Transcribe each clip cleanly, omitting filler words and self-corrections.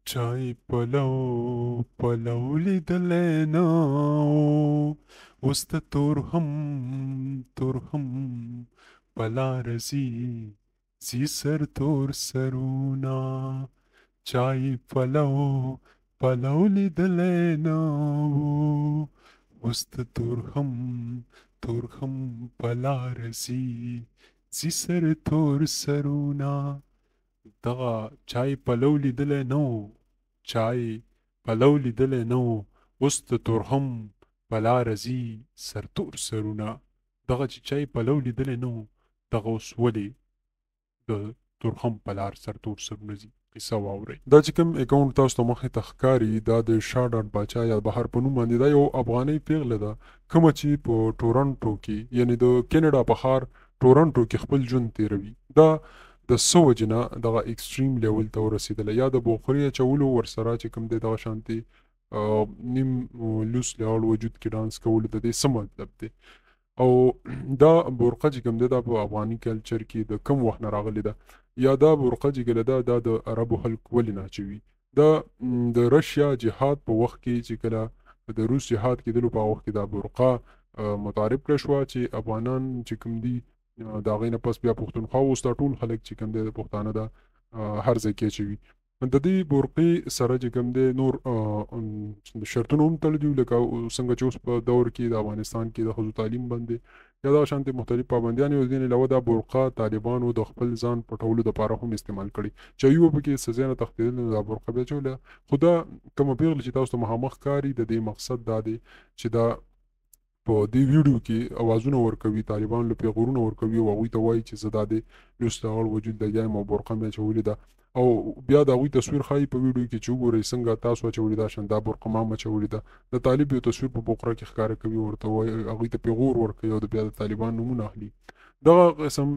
چای پلو لیدلی نه اوس ته تور هم پلار زی سر تور سرونا چای پلو لیدلی نه اوس ته تور هم پلار زی سر تور سرونا دغه چای پلو لیدلی نه و چای پلو لیدلی نه و اوس د تورخم په لاره ځي سرتور سرونه دغه چې چای پلو لیدلی نه و دغه اوس ولې د تورخم په لار سرتور سرونه ځي قصه واورئ دا چې کوم اکاونټ تاسو ته مخې ته ښکاري دا د شاه ډاټ باچا یا بهر په نوم باندې دا یو افغانۍ پیغله ده کومه چې په ټورنټو کې یعنی د کینیډا په ښار ټورنټو کې خپل ژوند تیروي دا د څه وجې نه دغه اکسټریم لیول ته ورسېدله یا د بوخوري اچولو ورسره چې کوم دی دغه شانتې نیم لوس لیول وجود کې ډانس کولو د دې څه مطلب دی او دا برقه چې کوم دی دا په افغاني کلچر کې د کم وخت نه راغلی ده یا دا برقه چې کله دا د عربو خلک ولې ناچوي دا د رشیا جهاد په وخت کې چې کله د روس جهاد کېدلو په وخت کې دا برقه متعارف کړه شوه چې افغانان چې کوم دي دا غي نه پس بیا پښتونخوا اوس دا ټول خلک چې کوم دی د پښتانه دا هر ځای کې چوي د دې برقې سره چې کوم دی نور شرطونه هم تړلي لکه څنګه چې اوس په دور کې د افغانستان کې د ښځو تعلیم باندې یا دغه شانتې مختلف پابندیان یو دین علاوه دا برقه طالبانو د خپل ځان پټولو دپاره هم استعمال کړي چې یو پکې څه ځای نه تښتېدل نو دا برقه بیا چوله خو دا کومه پیغله چې تاسو ته مخامخ ښکاري د دې مقصد دا دی چې دا په دې ویډیو کې اوازونه ورکوي طالبان له پیغورونه ورکوي او هغوی ته وایي چې زه دا د لوس لاغړ وجود د یم او برقه مې اچولې ده او بیا د هغوی تصویر ښایي په ویډیو کې چې وګورئ څنګه تاسو اچولې ده شان دا برقه ما اچولې ده د طالب یو تصویر په بقره کې ښکاره کوي ورته وایي هغوی ته پیغور ورکوي او بیا د طالبان نومونه اخلي دغه قسم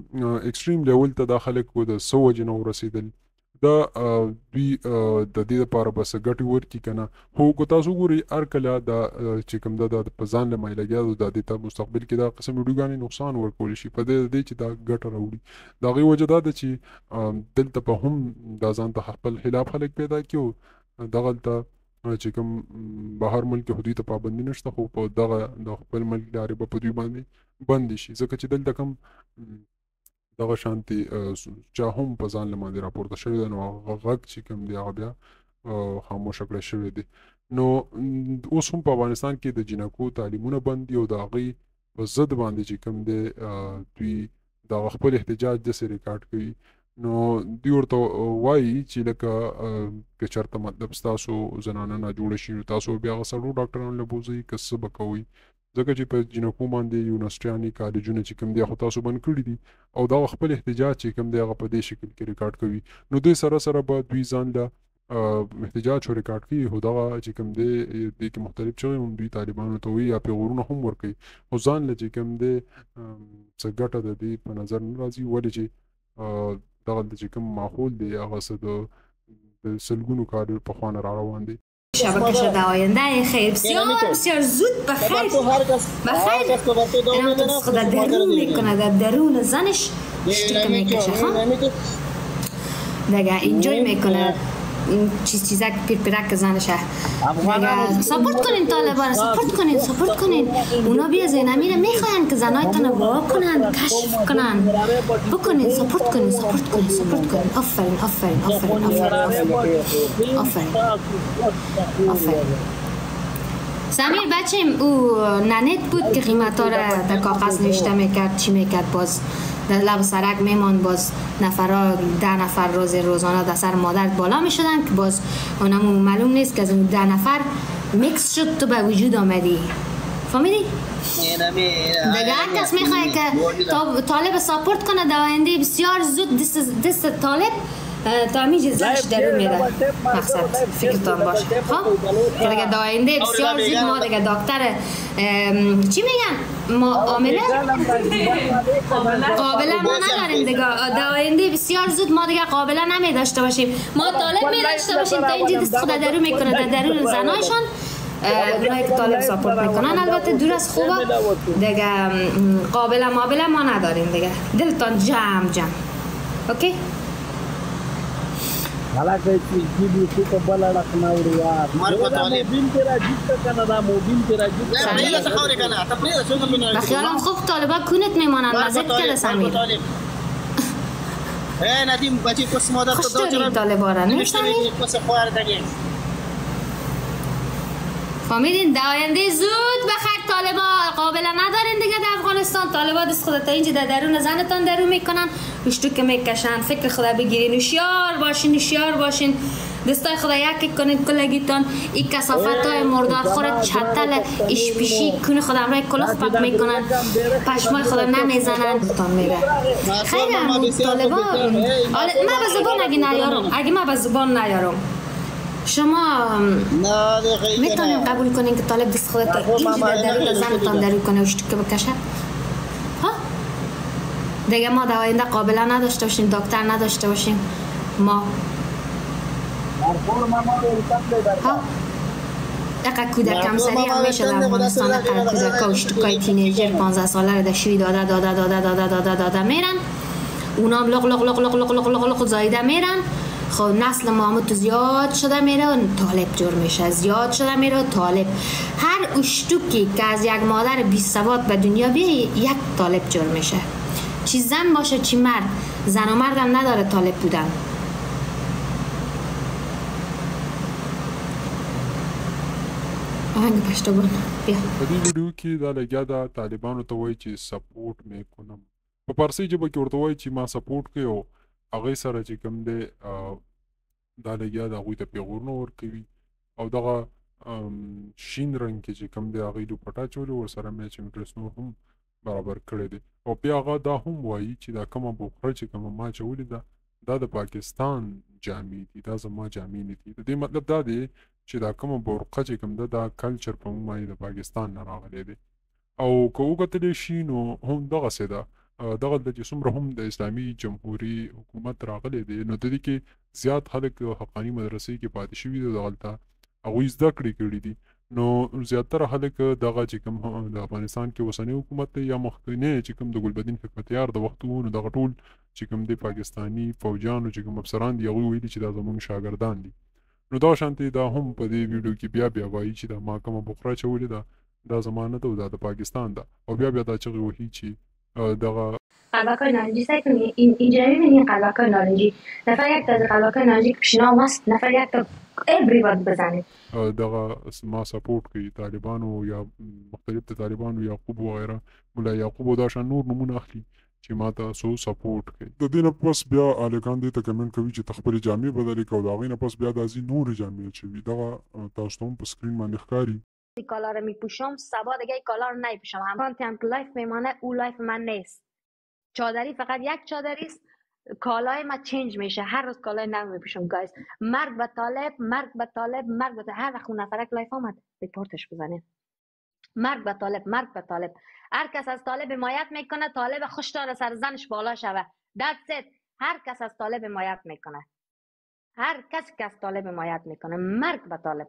اکسټریم لیول ته دا خلک د څه وجې نه ورسېدل دا دوی د دې لپاره بس ګټې ورکړي که نه خو که تاسو وګورئ هر کله دا چې کوم ده د په ځان له مایلګیا د دې ته مستقبل کې دا قسم ویډیوګانې نقصان ورکولی شي په دې چې دا ګټه راوړي د هغې وجه دا ده چې دلته په هم دا ځان ته خپل خلاف خلک پیدا کړي او دغلته چې کوم بهر ملک هدوی ته پابندي نشته خو په دغه د خپل ملک لارې به په دوی باندې بندې شي ځکه چې دلته کوم دغه شانتي چا هم په ځان له باندې راپورته شوی دی نو هغه غږ چې کوم دی هغه بیا خاموشه کړی شوی دی نو اوس هم په افغانستان کې د جنکو تعلیمونه بند دي او د هغې په ضد باندې چې کوم دی دوی دغه خپل احتجاج داسې ریکارډ کوي نو دوی ورته وایي چې لکه که چېرته مطلب ستاسو زنانه ناجوړه شي نو تاسو بیا هغه سړو ډاکټرانو له بوځئ که څه به کوئ ځکه چې په جنکو باندې یونیورسټیانې کالجونه چې کوم دی خو تاسو بند کړي دي او دا خپل احتجاج چې کوم دی هغه په دې شکل کې ریکارډ کوي نو دوی سره به دوی ځان له احتجاج شو ریکارډ کوي خو دغه چې کوم دی دې کې مختلف چغې هم دوی طالبانو ته وایي یا پیغورونه هم ورکوي خو ځان له چې کوم دی څه ګټه د دې په نظر نه راځي ولې چې دغلته چې کوم ماحول دی هغه څه د سلګونو کالو پخوا نه را روان دی شبکه شده آینده خیر بسیار زود بخیر اینم تو خدا درون میکنه در درون زنش شتیک میکشه دیگه اینجوری میکنه چیزک پیرک زنشه دیگه ساپورت کنین طالبان ساپورت کنین اونا بیا زینمینه میخواین که زنایتان رو وا کنن کشف کنن بکنین ساپورت کنین آفرین سمیر بچیم او ننت بود که قیمت ها را در کاغذ نوشته میکرد چی میکرد باز در لب سرک میمان باز نفرها 10 نفر روزانه در سر مادر بالا میشدن که باز اونمون معلوم نیست که از اون 10 نفر میکس شد تو به وجود آمدی فهمیدی؟ دیگه هر کس میخواه که طالب ساپورت کنه در آینده بسیار زود دست طالب تا همیشه زنش درون میره مقصد فکرتان باشه خب که دیگه در آینده بسیار زود ما دیگه دکتر چی میگن ما عامله قابله ما نداریم دیگه در آینده بسیار زود ما دیگه قابله نمی داشته باشیم ما طالب می داشته باشیم تا اینجا دست خود درون میکنه در درون زنایشان اونایی که طالب ساپورت میکنن البته دور از خوبه دیگه قابله ما نداریم دیگه دلتان جمع اوکی حالکه چې جیبي څه ته بل اړخ نه وړي یار مرګ په طالب موبین کې راجیب ته کنه دا موبین کې راجیب لا پرېږده څه خبرې کنه ته پرېږده څوک هم نه بخیالم خوب طالبا کونت میمانند مزد کرده سمیر ندیم بچی کس مادر خوش داری طالبا را نه سمیر کس خوار داریم فهمیدین در آینده زود بخیر طالبا قابل ندارین دیگه در افغانستان. طالبا دست خودتا اینجا در درون زنتان درو میکنن پشتو که میکشن فکر خدا بگیرین هوشیار باشین دستای خدا یکی کنید کلگیتان این کثافت های مردار خورد چتل ایش پیشی کنه خدا همراه کلخ پک میکنن پشمای خدا نمیزنن تان میره خیلی همون طالبا ما به زبان اگه ما به زبان نیارم شما میتونیم قبول کنین که طالب دست خودت اینجا در درون زنتان درو کنه وشتو که بکشه ها دیگه ما در آینده قابله نداشته باشیم دکتر نداشته باشیم ما ها دقیقا کودک همسری هم میشه در افغانستان دقیقا کودک ها وشتوکای تینیجر 15 ساله رو در شوی داده میرن اونا هم لق زایده میرن. خب نسل ما تو زیاد شده میره و طالب جور میشه زیاد شده میره و طالب هر اشتوکی که از یک مادر بی سواد به دنیا بیه یک طالب جور میشه چی زن باشه چی مرد زن و مردم نداره طالب بودن. آهنگ پشتوگان بیا په دې ویډیو کې دا لګیا ده طالبانو ته وایي چې سپورټ مې کنم په فارسي ژبه کې ورته وایي چې ما سپورټ کوي او هغې سره چې کوم دی دا لګیا د هغوی ته پیغورونه ورکوي او دغه شین رنګ کې چې کوم دی هغې دوپټه اچولې ورسره میچینګ ډرس نور هم برابر کړی دی او بیا هغه دا هم وایي چې دا کومه بوخره چې کومه ما اچولې ده دا د پاکستان جامې دي دا زما جامې نه دي. د دې مطلب دا دی چې دا کومه برقه چې کوم ده دا کلچر په موږ باندې د پاکستان نه راغلی دی او که وکتلی شي نو هم دغسې ده دغلته چې څومره هم د اسلامي جمهوري حکومت راغلی دی نو د دې کې زیات خلک حقاني مدرسې کې پاتې شوي دي دغلته هغوی زده کړې کړي دي نو زیاتره خلک دغه چې کوم د افغانستان کې اوسنی حکومت دی یا مخکنی چې کوم د ګلبدین حکمتیار د وخت وو نو دغه ټول چې کوم دی پاکستاني فوجیانو چې کوم افسران دي هغوی ویلي چې دا زموږ شاګردان دي نو دا شانتي دا هم په دې ویډیو کې بیا وایي چې دا ما کومه بخره اچولې ده دا زما نه ده او دا د پاکستان ده او بیا دا چغې وهي چې دغه قلبک‌های نارنجی سعی کنید اینجا می‌بینید قلبک‌های نارنجی نفر یک تا از قلبک‌های نارنجی که پیشنهاد است نفر یک تا ایبری باید بزنید دغه ما سپورټ کوي طالبانو یا مختلف د طالبانو یعقوب وغیره مولا یعقوب دا شان نور نمونه اخلي چې ما تاسو سپورټ کوي. د دې نه پس بیا الکان دې ته کمنټ کوي چې خپل جامې بدلې کوي دا غي نه پس بیا د ازي نور جامې چوي دغه تاسو هم په سکرین باندې ښکاری کالا رو میپوشم سبا دیگه کالا رو نمیپوشم هم که لایف میمانه او لایف من نیست چادری فقط یک چادری است کالای ما چنج میشه هر روز کالای نو میپوشم گایز مرگ به طالب هر وقت اون نفرک لایف آمد ریپورتش بزنید مرگ به طالب هر کس از طالب حمایت میکنه طالب خوش داره سر زنش بالا شوه that's it هر کس از طالب حمایت میکنه هر کس که از طالب حمایت میکنه مرگ به طالب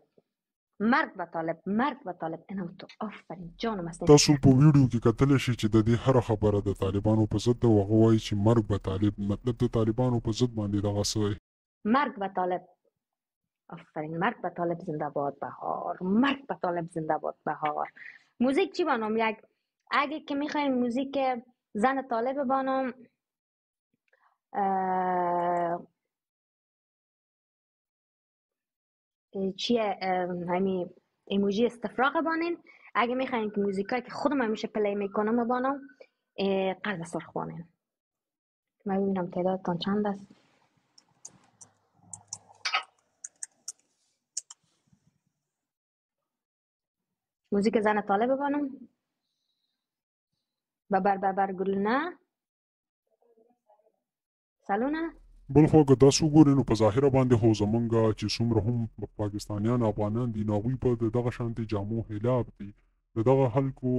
اینو تو آفرین جانم است. تاسو په ویډیو کې کتل شي چې د دې هر خبره د طالبانو په ضد او هغه وایي چې مرګ به طالب مطلب د طالبانو په ضد باندې دغه سوی مرگ به طالب آفرین مرگ به طالب زنده باد بهار مرگ به طالب زنده باد بهار. موزیک چی بانم یک اگه که میخواین موزیک زن طالب بانم چیه همین ایموجی استفراغ بانین اگه میخواین که موزیکایی که خودم همیشه پلی میکنم بانم قلب سرخ بانین من ببینم تعدادتان چند است. موزیک زن طالب بانم ببر گلونه سالونه بل خو که تاسو ګورئ نو په ظاهره باندې خو زمونږ چې څومره هم پاکستانیان افغانان دي نو هغوی په دغه شانتې جامو خلاف دي د دغه خلکو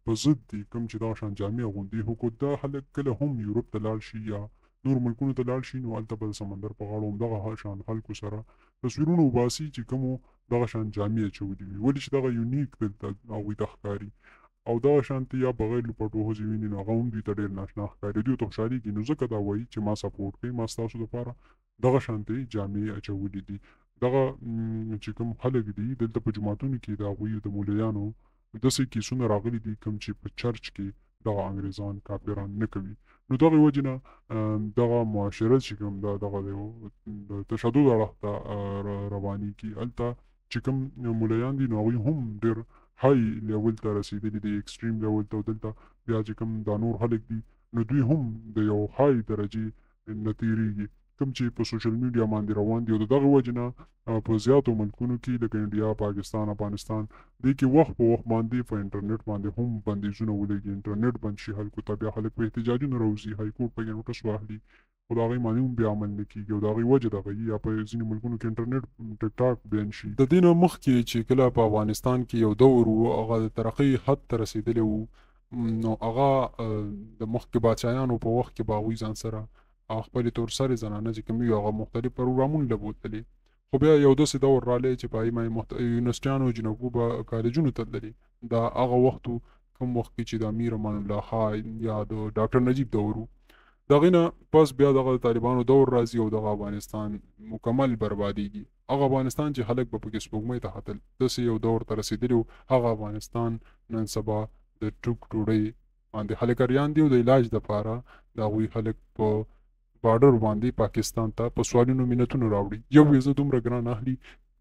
په ضد دي کوم چې دغه شان جامې اغوندي خو که دا خلک کله هم یورپ ته لاړ شي یا نور ملکونو ته لاړ شي نو هلته به د سمندر په غاړو همدغه شان خلکو سره تصویرونه وباسي چې کومو دغه شان جامې اچولي وي ولې چې دغه یونیک دلته هغوی ته ښکاري او دغه شانتي یا بغیر له پټو ښځې ویني نو هغه هم دوی ته ډېر ناشنا ښکاري. دوی ورته خوشحالېږي نو ځکه دا وایي چې ما سپورټ کوي، ما ستاسو دپاره دغه شانتي جامې اچولي دي. دغه چې کوم خلک دي دلته په جوماتونو کې د هغوی د مولویانو داسې کیسونه راغلي دي کوم چې په چرچ کې دغه انګریزان کافران نه کوي. نو دغه وجې نه دغه معاشره چې کوم دا دغه د تشدد اړخ ته روانېږي. هلته چې کوم مولویان دي نو هغوی هم ډېر های لیول ته رسېدلي دي، ایکسټریم لیول ته. دلته بیا چې کوم دا نور خلک دي نو دوی هم د یو های درجې نه تېرېږي کوم چې په سوشل میډیا باندې روان دي. او د دغه وجې نه په زیاتو ملکونو کې لکه انډیا، پاکستان، افغانستان دې کې وخت په وخت باندې په انټرنیټ باندې هم بندیزونه ولګي. انټرنیټ بند شي خلکو ته بیا خلک په احتجاجونه راوځي، های کورټ پکې نوټس واخلي خو د هغې باندې هم بیا عمل نه کېږي او د هغې وجه دغه وي. یا په ځینو ملکونو کې انټرنیټ ټیک ټاک بین شي. د دې نه مخکې چې کله په افغانستان کې یو دور و هغه د ترقۍ حد ته رسېدلی و نو هغه د مخکې باچایانو په وخت کې به هغوی ځان سره خپلې تورسرې زنانه چې کوم وي هغه مختلف پروګرامونه له بوتلې. خو بیا یو داسې دور رالی چې په هغې باندې یونیورسټیانو جنکو به کالجونو ته تللې. دا هغه وخت و کوم وخت کې چې د امیر امان الله خان یا د ډاکټر نجیب دور و. د هغې نه پس بیا دغه د طالبانو دور راځي او دغه افغانستان مکمل بربادېږي. هغه افغانستان چې خلک به پکې سپوږمۍ ته ختل داسې یو دور ته رسېدلی و. هغه افغانستان نن سبا د ټوک ټوډۍ باندې خلک اریان دي او د علاج دپاره د هغوی خلک په بارډر باندې پاکستان ته په سوالونو منتونو راوړي. یو ویزه دومره ګران اخلي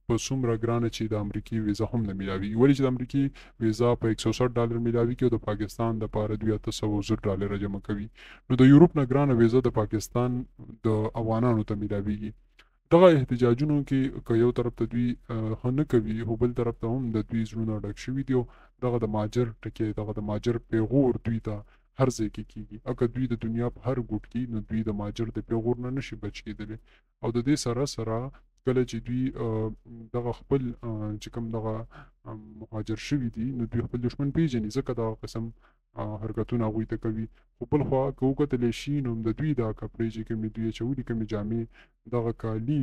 په څومره ګرانه چې د امریکې ویزه هم نه میلاوي. ولې چې د امریکې ویزه په $160 میلاوي او د پاکستان دپاره $800 جمع کوي نو د یورپ نه ګرانه ویزه د پاکستان د افغانانو ته میلاویږي. دغه احتجاجونو کې که یو طرف ته دوی ښه نه کوي خو بل طرف ته هم د دوی زړونه ډک شوي دي او دغه د ماجر ټکې دغه د ماجر پیغور دوی ته هر ځای کې کېږي. اګه دوی د دنیا په هر ګوټ کې نو دوی د ماجر د پیغور نه نشي بچ کېدلی. او د دې سره سره کله چې دوی دغه خپل چې کوم دغه مهاجر شوي دي نو دوی خپل دښمن پیژني ځکه دغه قسم حرکتونه هغوی ته کوي. خو بل خوا که وکتلی شي نو د دوی دا کپړې چې کومې دوی اچولي کومې جامې دغه کالي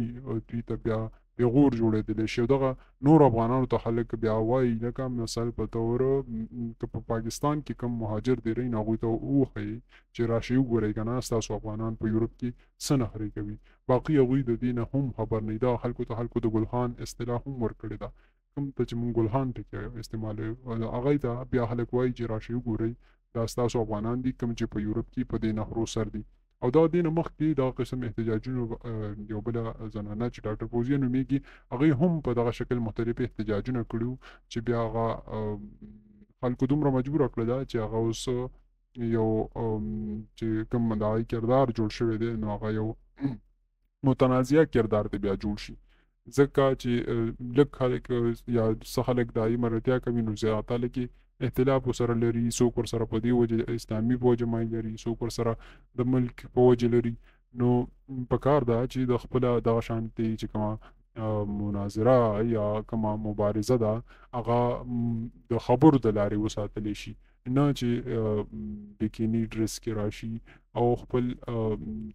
دوی ته بیا پیغور جوړېدلی شي. او دغه نور افغانانو ته خلک بیا وایي لکه مثال په طور که په پاکستان کې کوم مهاجر دی رهي نو هغوی ته وښیي چې راشئ وګورئ که نه ستاسو افغانان په یورپ کې څه نخرې کوي. باقي هغوی د دې نه هم خبر نه دي. دغه خلکو ته خلکو د ګلخان اصطلاح هم ورکړې ده کوم ته چې مونږ ګلخان ټکي استعمالوي هغوی ته بیا خلک وایي چې راشئ وګورئ دا ستاسو افغانان دي کوم چې په یورپ کې په دې نهرو سر دي. او دا دې نه مخکې دغه قسم احتجاجونو یو بله زنانه چې ډاکټر فوزیه نومیږي هغوی هم په دغه شکل مختلف احتجاجونه کړي چې بیا هغه خلکو دومره مجبوره کړه ده چې هغه اوس یو چې کوم د هغې کردار جوړ شوی دی نو هغه یو متنازعه کردار دی بیا جوړ شي. ځکه چې لږ خلک یا څه خلک د هغې مرتیا کوي نو زیاته لکې اختلاف ورسره لري. څوک ورسره په دې وجه اسلامي په وجه مایل لري، څوک ورسره د ملک په وجه لري. نو پکار ده چې د خپله دغه شانتې چې کومه مناظره یا کومه مبارزه ده هغه د خبرو د لارې وساتلی شي نه چې بکینی ډرس کې راشي او خپل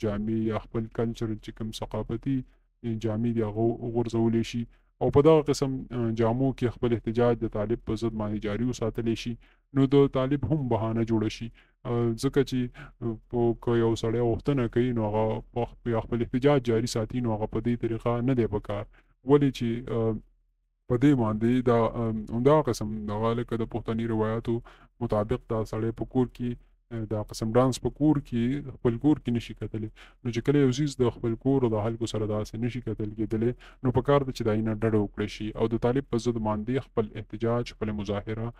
جامې یا خپل کلچر چې کوم ثقافتي جامې دي هغه وغورځولی شي او په دغه قسم جامو کې خپل احتجاج د طالب په ضد باندې جاري وساتلی شي. نو د طالب هم بهانه جوړه شي ځکه چې که یو سړی غوښتنه کوي نو هغه یا خپل احتجاج جاري ساتي نو هغه په دې طریقه نه دی پکار. ولې چې په دې باندې دا همدغه قسم دغه لکه د پښتني روایاتو مطابق دا سړی په کور کې دا قسم ډانس په کور کې خپل کور کې نشي کتلی نو چې کله یو څیز د خپل کور او د خلکو سره داسې نشي کتل کېدلی نو پکار ده چې د هغې نه ډډه وکړی شي او د طالب په ضد باندې خپل احتجاج خپل مظاهره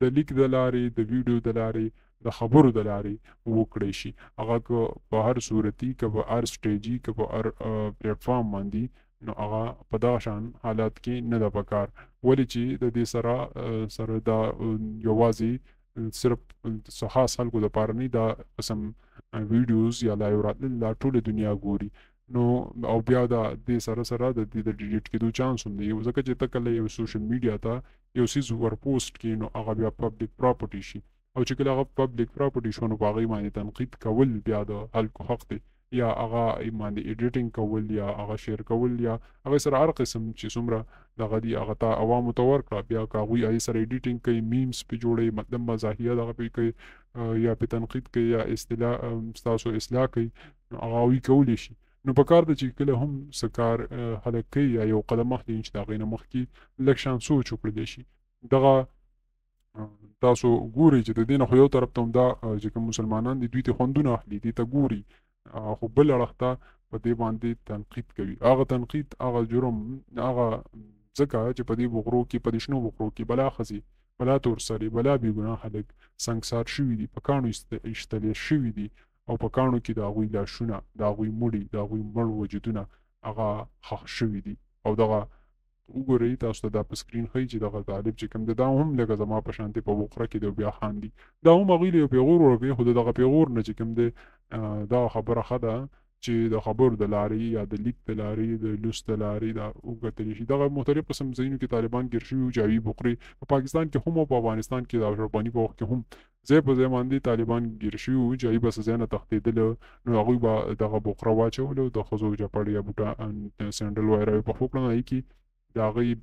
د لیک د لارې د ویډیو د لارې د خبرو د لارې وکړی شي. هغه که په هر صورتي که په هر سټیجي که په هر پلیټفارم باندې نو هغه په دغه شان حالات کې نه ده پکار. ولې چې د دې سره دا یوازې صرف خاص خلکو دپاره نه دا قسم ویډیوز یا لایو راتلل دا ټوله دنیا ګوري نو او بیا د دې سره د دې د ډیلیټ کېدو چانس هم دی ځکه چې ته کله یو سوشل میډیا ته یو څیز ور پوسټ کړي نو هغه بیا پبلیک پراپرټي شي او چې کله هغه پبلیک پراپرټي شو نو په هغې باندې تنقید کول بیا د خلکو حق دی یا هغه باندې ایډیټینګ کول یا هغه شیر کول یا هغه سره هر قسم چې څومره دغه دي هغه ته عوامو ته ورکړه، بیا که هغوی هغې سره ایډیټینګ کوي، میمز پې جوړوي، مطلب مزاحیه دغه پې کوي یا پې تنقید کوي یا ستاسو اصلاح کوي، نو هغه هغوی کولی شي. نو په کار ده چې کله هم څه کار خلک کوي یا یو قدم مخکې چې د هغې نه مخکې لږ شان سوچ وکړلی شي. دغه تاسو ګورئ چې د دې نه خو یو طرف ته هم دا چې کوم مسلمانان دي دوی ته خوندونه اخلي، دې ته ګوري، خو بل اړخ ته په دې باندې تنقید کوي. هغه تنقید، هغه جرم، هغه ځکه چې په دې بغرو کې، په دې شنو بغرو کې بلا ښځې، بلا تور سرې، بلا بې ګناه خلک سنګسار شوي دي، په کاڼو ایشتلې شوي دي، او په کاڼو کې د هغوی لاشونه، د هغوی مړي، د هغوی مړ وجودونه هغه ښخ شوي دي. او دغه وګورئ تاسو ته دا په سکرین ښیي چې دغه طالب چې کوم دی دا هم لکه زما په شانتې په بوقره کې دی او بیا خاندي. دا هم هغوی له یو پیغور ورکوي، خو د دغه پیغور نه چې کوم دی دا خبره ښه ده چې د خبرو د لارې یا د لیک د لارې، د لوست د لارې دا وکتلی شي. دغه مختلف قسم ځایونو کې طالبان ګیر شوي وو چې هغوی بوقرې په پاکستان کې هم او په افغانستان کې د اشرف په وخت کې هم ځای په ځای باندې طالبان ګیر شوي وو چې هغوی به څه ځای نه تښتېدله، نو هغوی به دغه بوقره واچولو، د ښځو چپړ یا بوټه سینډل وغیره یې پخو کړل، هغې کې د هغې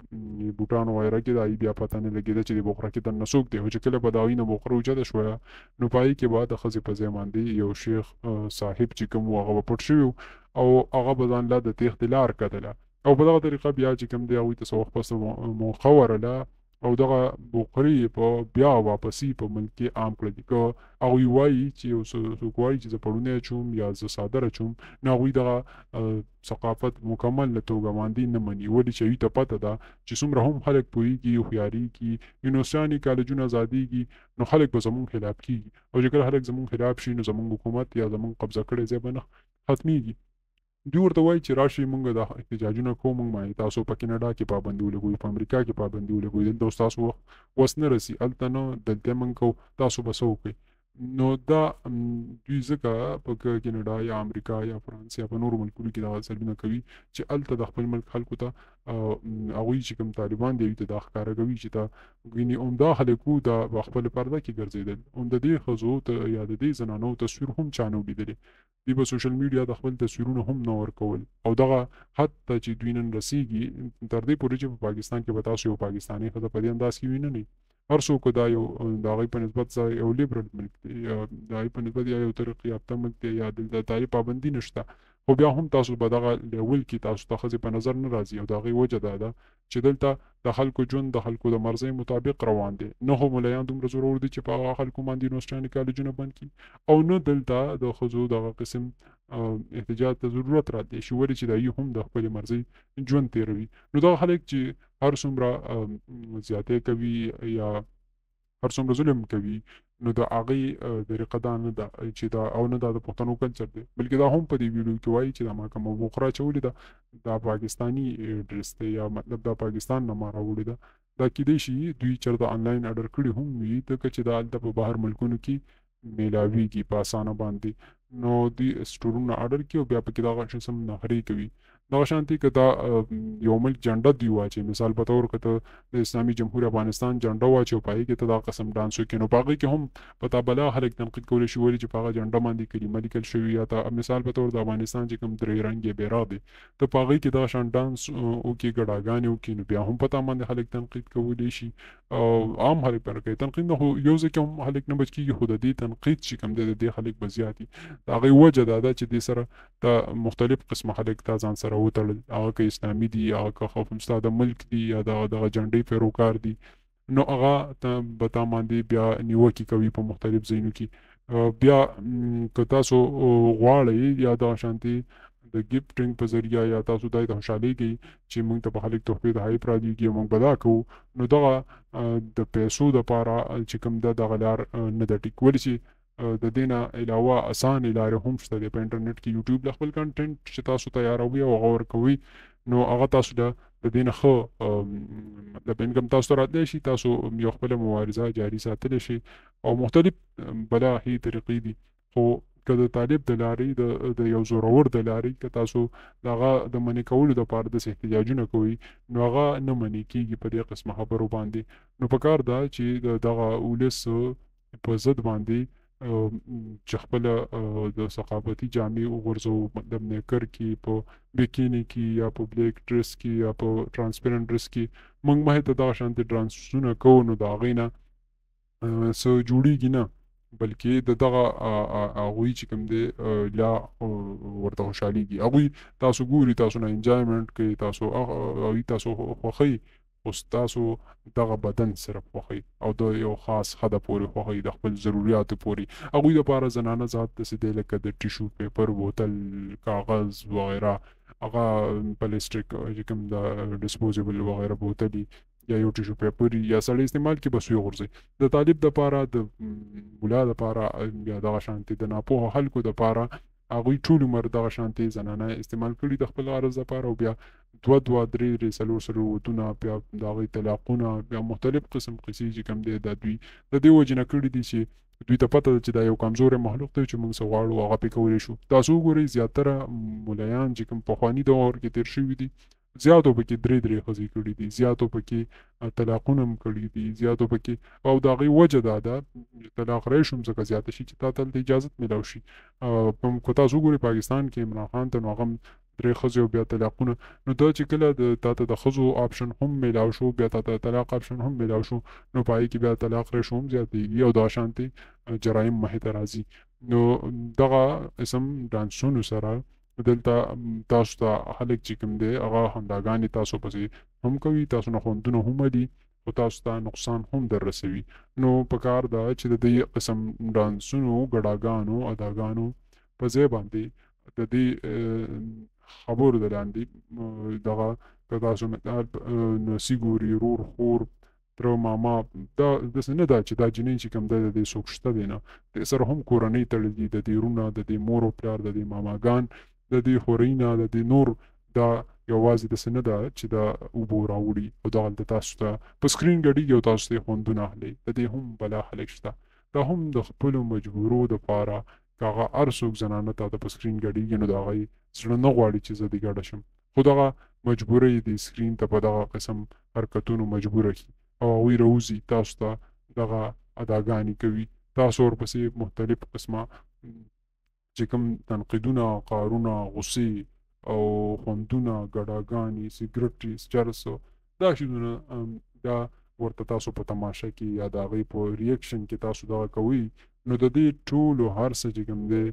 بوټانو وغیره کې د هغې بیا پته نه لګېده چې د بوقره کې دننه څوک دی. خو چې کله به د هغوی نه بوقره اوچته شوه، نو په هغې کې به د ښځې په ځای باندې یو شیخ صاحب چې کوم و هغه به پټ شوي او هغه به ځان له د تېښتې لار کتله، او په دغه طریقه بیا چې کوم دی هغوی ته څه وخت پس موقع ورله او دغه بوقرې په بیا واپسي په ملک کې عام کړلې. که هغوی وایي چې یو څوک وایي چې زه پړونی اچوم یا زه څادر اچوم، نو هغوی دغه ثقافت مکمل له توګه باندې نه مني، ولې چې هغوی ته پته ده چې څومره هم خلک پوهېږي، هوښیارېږي، یونیورسټیانې کالجونه ازادېږي، نو خلک به زمونږ خلاف کېږي، او چې کله خلک زمونږ خلاف شي نو زمونږ حکومت یا زمونږ قبضه کړی ځای به نه ختمېږي. دوی ورته وایي چې راشئ موږ دا احتجاجونه کوو، موږ باندې تاسو په کینیډا کې پابندي ولګوئ، په امریکا کې پابندي ولګوئ، دلته اوس تاسو وس نه رسي، هلته نه، دلته موږ کوو، تاسو به څه وکړئ. نو دا دوی ځکه په کینیډا یا امریکا یا فرانس یا په نورو ملکونو کې دغه څلونه کوي چې هلته د خپل ملک خلکو ته هغوی چې کوم طالبان دی هغوی ته دا ښکاره کوي چې دا ګینې عمده خلک وو دا په خپل پرده کې ګرځېدل، عمده دې ښځو یا د دې زنانو تصویر هم چا نه و لیدلی، دوی په سوشل میډیا د خپل تصویرونه هم نه ورکول، او دغه حد ته چې دوی نن رسېږي تر دې پورې چې په پاکستان کې به تاسو یو پاکستاني ښځه په دې انداز کې وینئ. هر څوک دا یو د هغوی په نسبت یو لیبرل ملک دی، د هغوی په نسبت یا یو ترقي یافته ملک دی، یا دلته تاریخ پابندي نشته، خو بیا هم تاسو به دغه لیول کې تاسو ته ښځې په نظر نه راځي، او د هغې وجه دا ده چې دلته د خلکو ژوند د خلکو د مرضۍ مطابق روان دی. نه خو ملیان دومره زورور دي چې په هغه خلکو باندې یونیورسټیانې کالجونه بند کړي، او نه دلته د ښځو دغه قسم احتجاج ته ضرورت راتلی شي، ولې چې د هغوی هم د خپلې مرضۍ ژوند تېروي. نو دغه خلک چې هر څومره زیاتی کوي یا هر څومره ظلم کوي، نو د هغې طریقه دا نه ده چې دا او نه دا د پښتنو کلچر دی، بلکې دا هم په دې ویډیو کې وایي چې دا ما کومه بوقره اچولې ده دا پاکستاني ډرس دی، یا مطلب دا پاکستان نه ما راوړې ده. دا کیدای شي دوی چېرته آنلاین اډر کړي هم وي، ځکه چې دا هلته په بهر ملکونو کې میلاویږي په اسانه باندې، نو دوی سټورونه اډر کړي او بیا پکې دغه قسم نخرې کوي. دغه شانتي که دا یو ملک جنډه دوی واچوي، مثال په طور که ته د اسلامي جمهور افغانستان جنډه واچوي او په هغې کې ته دا قسم ډانس وکړي، نو په هغې کې هم په تا بلا خلک تنقید کولی شي، ولې چې په هغه جنډه باندې کلمه لیکل شوي، یا ته مثال په طور د افغانستان چې کوم درې رنګې بیرغ دی ته په هغې کې دغه شان ډانس وکړي، ګډاګانې وکړي، نو بیا هم په تا باندې خلک تنقید کولی شي، او عام خلک پرې کوي تنقید، نه خو یو ځای کې هم خلک نه بچ کېږي، خو د دې تنقید چې کوم دی د دې خلک به زیات دي. د هغې وجه دا ده چې دې سره ته مختلف قسمه خلک تا ځان سره وتړل، هغه که اسلامي دي، هغه که خو ستا د ملک دي، یا دغه جنډۍ پیروکار دي، نو هغه به تا باندې بیا نیوکې کوي په مختلف ځایونو کې. بیا که تاسو غواړئ یا دغه شانتې د ګفټینګ په ذریعه یا تاسو دای ته خوشحالېږئ چې موږ ته په خلک تحفې د هایپ رالېږي، موږ به دا کوو، نو دغه د پیسو دپاره چې کوم ده دغه لار نه ده ټیک، ولې چې د دې نه علاوه اسانې لارې هم شته دی په انټرنیټ کې. یوټیوب له خپل کنټینټ چې تاسو تیاروي او هغه ورکوئ، نو هغه تاسو د دې نه ښه مطلب انکم تاسو ته راتلی شي، تاسو یو خپله مبارزه جاري ساتلی شي، او مختلف بلا ښې طریقې دي. خو که د طالب د لارې د یو زورور د لارې که تاسو د هغه د منع کولو دپاره داسې احتجاجونه کوئ، نو هغه نه منع کېږي په دې قسمه خبرو باندې. نو په کار ده چې دغه ولس په ضد باندې چې خپله د ثقافتي جامې وغورځوو، مطلب نیکر کې، په بیکیني کې یا په بلیک ډرس کې یا په ټرانسپیرنټ ډرس کې موږ مخې ته دغه شانتې ډانسونه کوو، نو د هغې نه څه جوړیږي نه، بلکې د دغه هغوی چې کوم دی لا ورته خوشحالېږي. هغوی تاسو ګوري، تاسو نه انجوایمنټ کوي، تاسو خوښوي، خو ستاسو دغه بدن صرف خوښوي او د یو خاص حده پورې خوښوي، د خپل ضروریاتو پورې. هغوی دپاره زنانه ذات داسې دی لکه د ټیشو پیپر، بوتل، کاغذ وغیره، هغه پلاستیک چې کوم د ډسپوزیبل وغیره بوتلي یا یو ټیشو پیپر یا سړی استعمال کې بس وغورځوي. د طالب دپاره، د ملا دپاره یا دغه شانتې د ناپوهه خلکو دپاره هغوی ټول عمر دغه شانتې زنانه استعمال کړي د خپل غرض دپاره، او بیا دوه درې څلور ودونه، بیا د هغوی طلاقونه، بیا مختلف قسم قصې چې کوم دی دا دوی د دې وجې نه کړي دي چې دوی ته پته ده چې دا یو کمزوری مخلوق دی چې موږ څه غواړو هغه پې کولی شو. تاسو وګورئ زیاتره ملایان چې کوم پخواني دور کې تېر شوي دي، زیاتو پکې درې ښځې کړي دي، زیاتو پکې طلاقونه هم کړي دي، زیاتو پکې، او د هغې وجه دا ده طلاق رایې شوم ځکه زیاته شي چې تا ته هلته اجازت میلاو شي. که تاسو وګورئ پاکستان کې عمران خان ته نو هغه هم درې ښځې او بیا طلاقونه، نو دا چې کله تا ته د ښځو آپشن هم میلاو شو، بیا تا ته طلاق آپشن هم میلاو شو، نو په هغې کې بیا طلاق رایې شو هم زیاتېږي او دغه شانتې جرایم مخې ته راځي. نو دغه قسم ډانسونو سره دلته تاسو ته خلک چې کوم دی هغه خنداګانې تاسو پسې هم کوي، تاسو نه خوندونه هم دي، خو تاسو ته نقصان هم در رسوي. نو پکار ده چې د دې قسم ډانسونو، ګډاګانو، اداګانو په ځای باندې د دې خبرو د لاندې دغه که تاسو مثال نسي ګوري، رور، خور، تره، ماما، دا داسې نه ده چې دا جنۍ چې کوم دی د دې څوک شته دی نه، د سره هم کورنۍ تړلي دي، د دې رونه، د دې مور و پلار، د دې ماماګان، د دې خورۍ نه، د دې نور، دا یوازې داسې نه ده چې دا اوبو راوړي او دغلته تاسو ته په سکرین ګډېږي او تاسو ته یې خوندونه اخلئ. د دې هم بلا خلک شته. دا هم د خپلو مجبورو دپاره که هغه هر څوک زنانه ته په سکرین ګډېږي نو د هغوی زړه نه غواړي چې زه دې ګډه شم، خو دغه مجبوره یې د سکرین ته په دغه قسم حرکتونو مجبوره کړي او هغوی راوځي تاسو ته دغه اداګانې کوي، تاسو ورپسې مختلف قسمه چې کوم تنقیدونه، قارونه، غصې او خوندونه، ګډاګانې، سګرټې، چرسو، دا شیدونه دا ورته تاسو په تماشه کې یا د هغوی په ریاکشن کې تاسو دغه کوئ، نو د دې ټولو هر څه چې کوم دی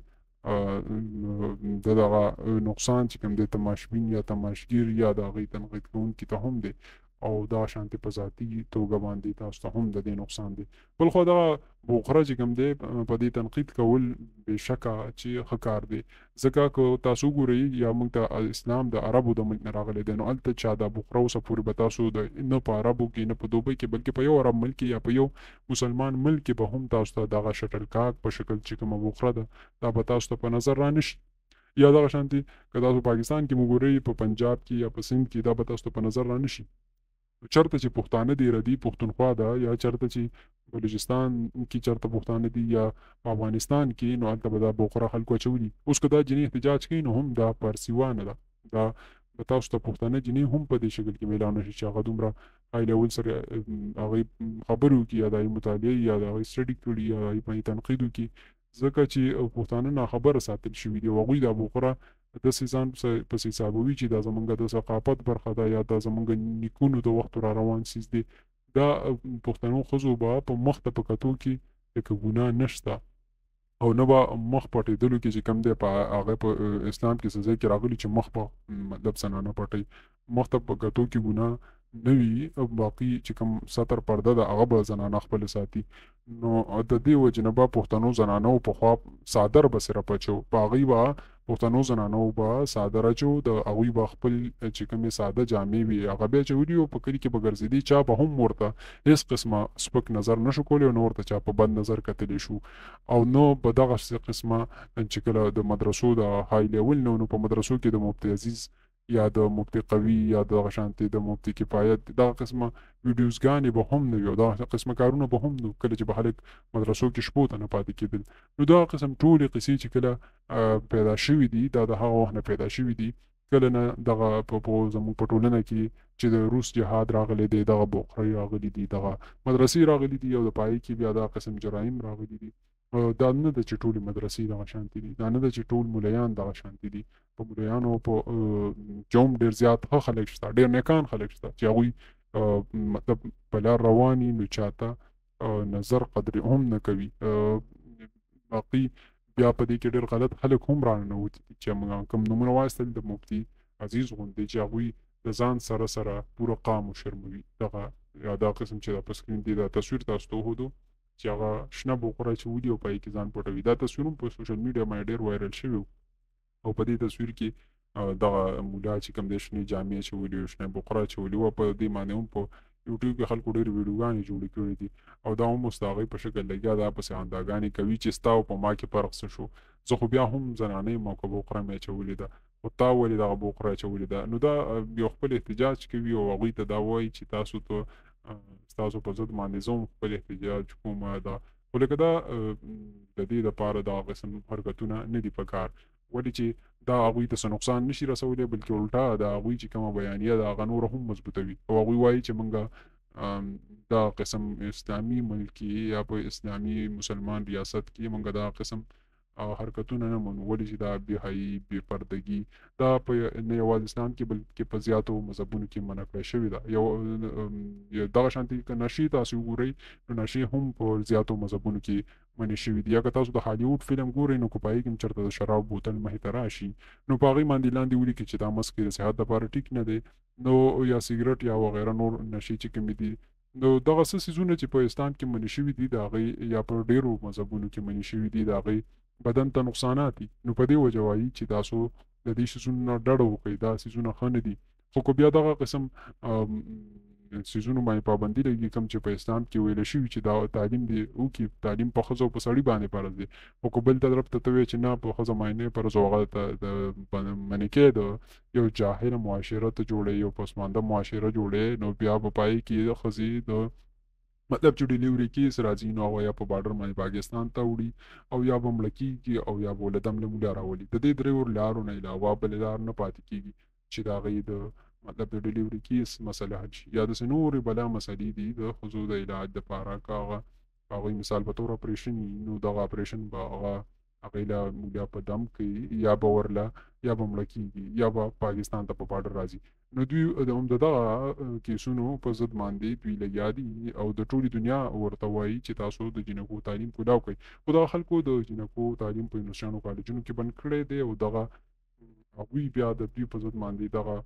د دغه نقصان چې کوم دی تماشبین یا تماشګیر یا د هغوی تنقید کوونکي ته هم دی او دغه شانتې په ذاتي توګه باندې تاسو ته هم د دې نقصان دی. بل خو دغه بوخره چې کوم دی په دې تنقید کول بېشکه چې ښه کار دی، ځکه که تاسو وګورئ یا موږ ته اسلام د عربو د ملک نه راغلی دی، نو هلته چا دا بوخره اوسه پورې به تاسو نه په عربو کې نه په دوبۍ کې بلکې په یو عرب ملک کې یا په یو مسلمان ملک کې به هم تاسو ته دغه شټل کاک په شکل چې کومه بوخره ده دا به تاسو ته په نظر رانشي. یا دغه شانتې که تاسو پاکستان کې وګورئ، په پنجاب کې یا په سند کې دا به تاسو ته په نظر رانشي. چرته چې پښتانه دي ردي پښتونخوا ده، یا چرته چې بلوچستان کې چرته پښتانه دي یا په افغانستان کې، نو هلته به دا بوخره خلکو اچولي. اوس که دا جنۍ احتجاج کوي نو هم دا پارسیوانه ده، دا به تاسو ته پښتانه جنۍ هم په دې شکل کې میلاو نه شي چې هغه دومره های لیول سره هغوی خبرې وکړي یا د هغوی مطالعه یا د هغوی سټډي کړي یا د هغوی باندې تنقید وکړي، ځکه چې پښتانه ناخبره ساتل شوي دي او هغوی دا بوخره داسې ځان پسې حسابوي چې دا زمونږ د ثقافت برخه ده یا دا زمونږ نیکونو د وخت را روان سیز دی. دا پښتنو ښځو به په مخ ته په کتو کې لکه ګناه نشته او نه به مخ پټېدلو کې چې کوم دی په هغه په اسلام کې سزا کې راغلي چې مخ په مطلب زنانه پټوي، مخ ته په کتو کې ګناه نه وي، باقي چې کوم ستر پرده ده هغه به زنانه خپله ساتي. نو د دې وجې نه به پښتنو زنانو پخوا څادر به صرف اچو، په هغوی به پښتنو زنانو به څادر اچو، د هغوی به خپل چې کومې ساده جامې وي هغه به اچولي او په کلي کې به ګرځېدي، چا به هم ورته هېڅ قسمه سپک نظر نه شو کولی او نه ورته چا په بد نظر کتلی شو. او نو په دغه قسمه چې کله د مدرسو د های لیول نو په مدرسو کې د مفتي عزیز یا د مفتي قوي یا دغه شانتې د مفتي کفایت دغه قسمه ویډیوزګانې به هم نه وي او دغه قسمه کارونه به هم نه کله چې به خلک مدرسو کې شپو ته نه پاتې کېدل. نو دغه قسم ټولې قصې چې کله پیدا شوي دي دا د هغه وخت نه پیدا شوي دي، کله نه دغه زموږ په ټولنه کې چې د روس جهاد راغلی دی، دغه بوخرۍ راغلي دي، دغه مدرسې راغلي دي او د پای کې بیا دغه قسم جرایم راغلي دي دا نه ده چې ټولې مدرسې دغه شانتي دي، دا نه ده چې ټول ملیان دغه شانتي دي. په ملیانو په کې هم ډېر زیات ښه خلک شته، ډېر نیکان خلک شته چې هغوی مطلب په لار روان وي، نو چاته نظر قدر هم نه کوي. باقي بیا په دې کې ډېر غلط خلک هم راننوتي دي چې موږ کوم نومونه واخیستل د مفتي عزیز غوندې چې هغوی د ځان سره سره پوره قام وشرموي. دغه یا دا قسم چې دا په سکرین دی دا تصویر تاسو ته وښودو چې هغه شنه بوقره چې ودي او پای کې ځان پټوي. دا تصویر هم په سوشل میډیا باندې ډېر وایرل شوی او په دې تصویر کې دغه مولا چې کوم دی شنې جامې اچولي او شنه بوقره اچولي وه، په دې باندې هم په یوټیوب کې خلکو ډېرې ویډیوګانې جوړې کړې دي او دا هم اوس د هغوی په شکل لګیا دا پسې خنداګانې کوي چې ستا او په ما کې فرق څه شو. زه خو بیا هم زنانه یم او که بوقره مې اچولې ده، خو تا ولې دغه بوقره اچولې ده؟ نو دا یو خپل احتجاج کوي او هغوی ته دا وایي چې تاسو ته ستاسو په ضد باندې زه هم خپل احتجاج کوم. دا خو لکه دا د دې دپاره دغه قسم حرکتونه نه دي په کار، ولې چې دا هغوی ته څه نقصان نشي رسولی، بلکې الټا د هغوی چې کومه بیانیه ده هغه نوره هم مضبوطوي او هغوی وایي چې موږ دا قسم اسلامي ملک کې یا په اسلامي مسلمان ریاست کې موږ دا قسم حرکتونه نه منو، ولې چې دا بېحیي بې پردګي دا په نه یوازې اسلام کې بلکې په زیاتو مذهبونو کې منع کړی شوې ده. یو دغه شانتې که نشې تاسو وګورئ نو نشې هم په زیاتو مذهبونو کې منع شوي دي. یا که تاسو د هالیوډ فلم ګورئ نو که په هغې کې هم چېرته د شراب بوتل مخې ته راشي نو په هغې باندې لاندې ولیکي چې دا مسکې د صحت دپاره ټیک نه دی، نو یا سګرټ یا وغیره نور نشې چې کومې دي. نو دغه څه څیزونه چې په اسلام کې منع شوي دي د هغې یا په ډېرو مذهبونو کې منع شوي دي د هغې بدن ته نقصانات دي. نو په دې وجه وایي چې تاسو د دې څیزونو نه ډډه وکړئ، دا څیزونه ښه نه دي. خو که بیا دغه قسم څیزونو باندې پابندي لګي کوم چې په اسلام کې ویل شوي چې دا تعلیم دی وکړي، تعلیم په ښځو او په سړي باندې فرض دی، خو که بل طرف ته وایي چې نه په ښځه باندې نه فرض او هغه ته د منع کې د یو جاهله معاشره ته جوړوي، یو پسمانده معاشره جوړوي، نو بیا په پای کې د ښځې د مطلب چې ډیلیوري کیس راځي نو هغه یا په بارډر باندې پاکستان ته وړي او یا به مړه کېږي او یا به ولدم له مولا راولي. د دې درېو لارو نه علاوه بلې لار نه پاتې کېږي چې د هغې د مطلب د ډیلیوري کیس مسله حل شي. یا داسې نورې بلا مسلې دي د ښځو د علاج دپاره که هغه هغوی مثال په طور اپریشن وي نو دغه اپریشن به هغې له مولا په دم کوي یا به ورله یا به مړه کېږي یا به پاکستان ته په بارډر راځي. نو دوی هم د دغه کیسونو په ضد باندې دوی لګیا دي او د ټولې دنیا ورته وایي چې تاسو د جنکو تعلیم کولاو کوئ. خو دغه خلکو د جنکو تعلیم په یونیورسټیانو کالجونو کې بند کړی دی او دغه هغوی بیا د دوی په ضد باندې دغه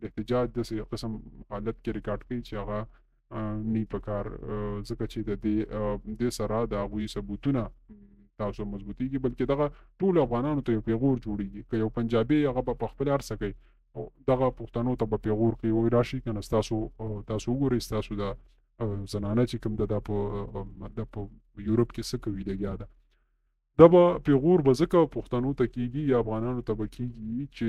احتجاج داسې قسم حالت کې ریکارډ کوي چې هغه نه په کار، ځکه چې د دې سره د هغوی ثبوتونه تاسو مضبوطیږي، بلکې دغه ټول افغانانو ته یو پیغور جوړیږي. که یو پنجابي هغه به په خپل هر څه کوي او دغه پښتنو ته به پیغور کوي وایي راشئ که نه تاسو وګورئ ستاسو د زنانه چې کوم ده په یورپ کې څه کوي لګیا ده. دا به پیغور به ځکه پښتنو ته کېږي یا افغانانو ته به کېږي چې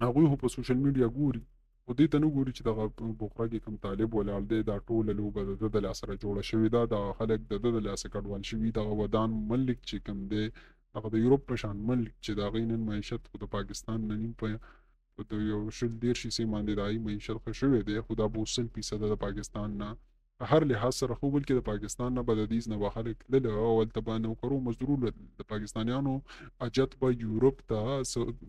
هغوی خو په سوشل میډیا ګوري خو دې ته نه ګوري چې دغه بوقره کې کوم طالب ولاړ دی دا ټوله لوبه د ده د لاسه راجوړه شوې ده، دغه خلک د ده د لاسه کډوال شوي. دغه ودان ملک چې کوم دی هغه د یورپ په شان ملک چې د هغې نن معیشت خو د پاکستان نه نیم په یو 100-150 حصې باندې د هغې معیشت ښه شوی دی، خو دا به 100% د پاکستان نه هر لحاظ سره خو، بلکې د پاکستان نه به د دیز نه به خلک تلله او هلته به نوکرو مزدورو د پاکستانیانو اجت به یورپ ته،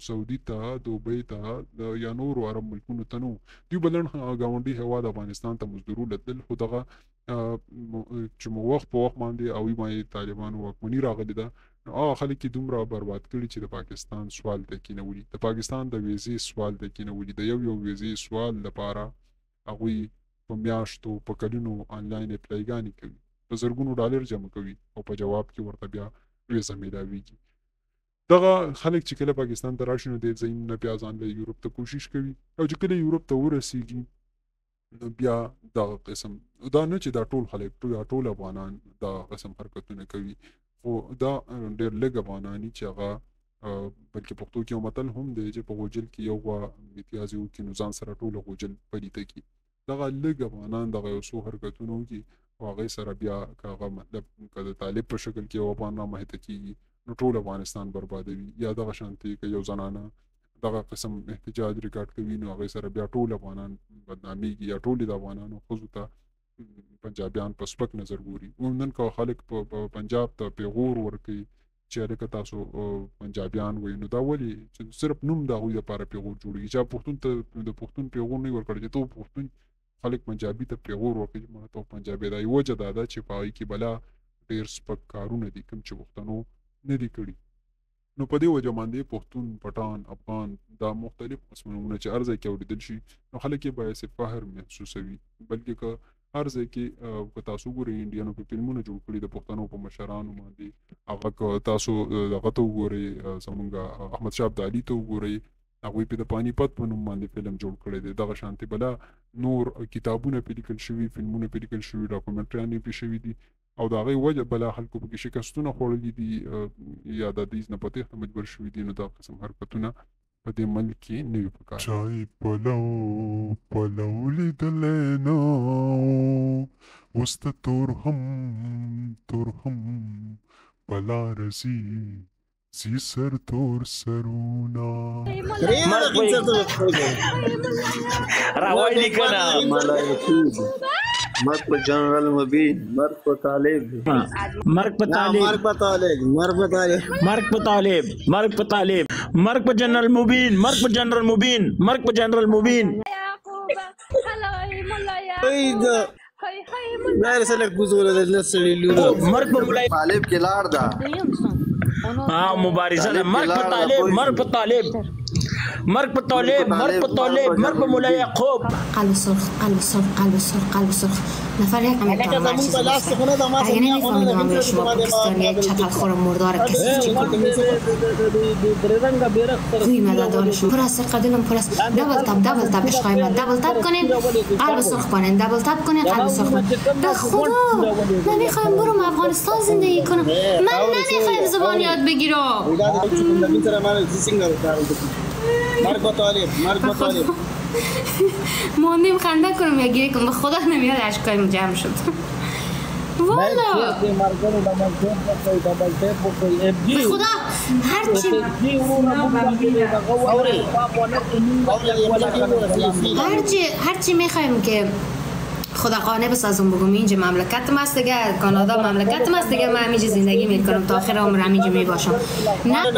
سعودي ته، دوبۍ ته یا نورو عرب ملکونو ته نه و. دوی به لنډ ګاونډي هېواد افغانستان ته مزدورو له تلل، خو دغه چې مو وخت په وخت باندې هغوی باندې طالبانو واکمني راغلې ده نو هغه خلک یې دومره برباد کړي چې د پاکستان سوال ته کېنولي، د پاکستان د ویزې سوال ته کېنولي، د یو ویزې سوال لپاره هغوی په میاشتو په کلونو آنلاین اپلایګانې کوي، په زرګونو ډالر جمع کوي او په جواب کې ورته بیا ویزه میلاویږي. دغه خلک چې کله پاکستان ته راشي نو د ځایونو نه بیا ځان له یورپ ته کوشش کوي او چې کله یورپ ته ورسیږي نو بیا دغه قسم دا نه چې دا ټول خلک ټول افغانان دغه قسم حرکتونه کوي، خو دا ډېر لږ افغانان چې هغه بلکې پښتو کې یو متل هم دی چې په غوجل کې یو غوا امتیازي وکړي نو ځان سره ټوله غوجل پلیته کړي. دغه لږ افغانان دغه یو څو حرکتونه وکړي او هغې سره بیا که هغه مطلب که د طالب په شکل کې یو افغان رامخته کېږي نو ټول افغانستان بربادوي. یا دغه شانتې که یو زنانه دغه قسم احتجاج ریکارډ کوي نو هغې سره بیا ټول افغانان بدنامېږي یا ټولې د افغانانو ښځو ته پنجابیان په سپک نظر ګوري. نن که خلک په پنجاب ته پیغور ورکوي چې هلکه تاسو پنجابیان وایي، نو دا ولې چې صرف نوم د هغوی دپاره پیغور جوړېږي. چا پښتون ته د پښتون پیغور نه وي ورکړی چې ته پښتون خلک پنجابي ته پیغور ورکوي چې ما ته پنجابي. دا یوه وجه دا ده چې په هغوی کې بلا ډېر سپک کارونه دي کوم چې پښتنو نه دي کړي. نو په دې وجه باندې پښتون، پټان، افغان دا مختلف قسمونه چې هر ځای کې اورېدل شي نو خلک یې باعث فخر محسوسوي. بلکې که هر ځای کې که تاسو ګورئ انډیانو په فلمونه جوړ کړي د پښتنو په مشرانو باندې، هغه که تاسو دغه ته وګورئ زمونږ احمدشاه ابدالي ته وګورئ، هغوی په د پانی پت په نوم باندې فلم جوړ کړی دی. دغه شانتې بله نور کتابونه پرې لیکل شوي، فلمونه پرې لیکل شوي، ډاکومنټریانې پرې شوي دي او د هغې وجه بله خلکو پکې شکستونه خوړلي دي یا د دوی نه په تېښته مجبور شوي دي. نو دا قسم حرکتونه په دې ملک کې نه وي پکار. چای پلو لیدلی نه اوس ته تور هم په لاره ځي سر تور سرونا راوای لیکنه مرگ په جنرال مبین، مرگ په طالب، مرگ په طالب، مرگ په طالب، مرگ په طالب، مرگ په طالب، مرگ په طالب، مرگ په جنرال مبین، مرگ په جنرال مبین، مرگ په جنرال مبین. لا رسالك بوزوله الناس اللي مرگ په مولای طالب کې لار ده. مبارزه ده. مرگ په طالب، مرگ په طالب، مرگ په طالب، مرگ په طالب، مرگ په مولا یعقوب. قلب سرخ، قلب سرخ، قلب سرخ، قلب سرخ. نفر یک میتونه هر چیزی باشه. اگه نمیفهمیدم به شما پاکستانی یک چپل خور مردار کسی چی کنم. روی مدادانشون پر از سرقه دلم پر از دبل تاب عشقای من دبل تاب کنین، قلب سرخ کنین، دبل تاب کنین، قلب سرخ کنین. به خدا نمیخوایم برم افغانستان زندگی کنم. من نمیخوایم زبان یاد بگیرم. مرگ با طالب، مرگ با طالب. موندیم خنده کنم یا گیری کنم. به خدا نمیاد اشکایم جمع شد. والا به خدا هرچی میخوایم که خدا قانع بسازم بگم اینجا مملکتم است دیگه، کانادا مملکتم است دیگه، من همینجا زندگی میکنم تا آخر عمر همینجا میباشم. نه